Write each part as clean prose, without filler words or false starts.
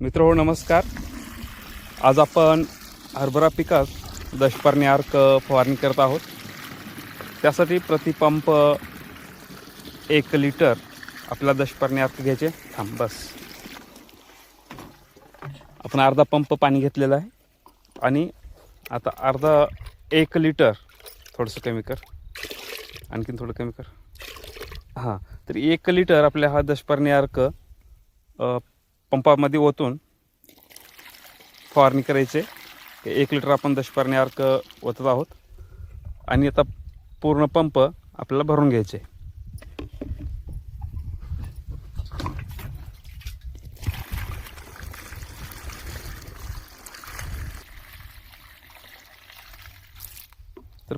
मित्रहो नमस्कार. आज आपण हरभरा पिकात दशपर्णी अर्क फवारणी करत आहोत. त्यासाठी प्रतिपंप 1 लिटर आपल्याला दशपर्णी अर्क घ्यायचे. बस आपण अर्धा पंप पाणी घेतलेलं आहे आणि आता अर्धा 1 लिटर, थोडंसं कमी कर, आणखीन थोडं कमी कर. हां, तर 1 लिटर आपल्या हा दशपर्णी अर्क पंपामध्ये ओतून फवारणी करायचे. 1 लिटर आपण दशपर्णी अर्क ओतत आहोत आणि आता पूर्ण पंप आपल्याला भरून घ्यायचे. तर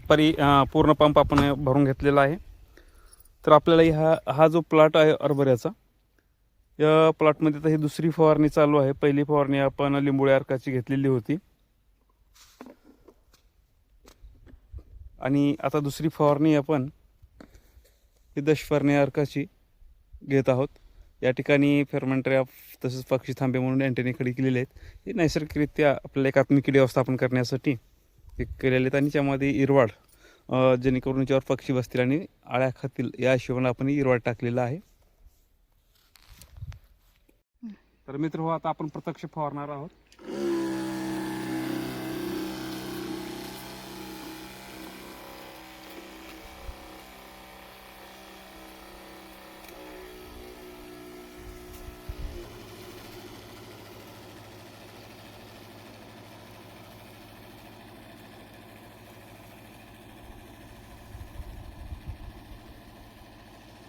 पूर्ण पंप आपण भरून घेतलेला आहे. तर आपल्याला हा जो प्लॉट आहे हरभऱ्याचा, या प्लॉटमध्ये तर ही दुसरी फवारणी चालू आहे. पहिली फवारणी आपण लिंबोळी अर्काची घेतलेली होती आणि आता दुसरी फवारणी आपण ही दशपर्णी अर्काची घेत आहोत. या ठिकाणी फेर्मेंट्रॅप तसेच पक्षी थांबे म्हणून अँटेने खडी केलेले आहेत. हे नैसर्गिकरित्या आपल्याला एकात्मिक कीड व्यवस्थापन करण्यासाठी ते केलेले आहेत आणि त्यामध्ये इरवाड, जेणेकरून याच्यावर पक्षी बसतील आणि आळ्या खातील या हिशोबाने आपण इरवाड टाकलेला आहे. तर मित्र हो, आता आपण प्रत्यक्ष फवारणार आहोत.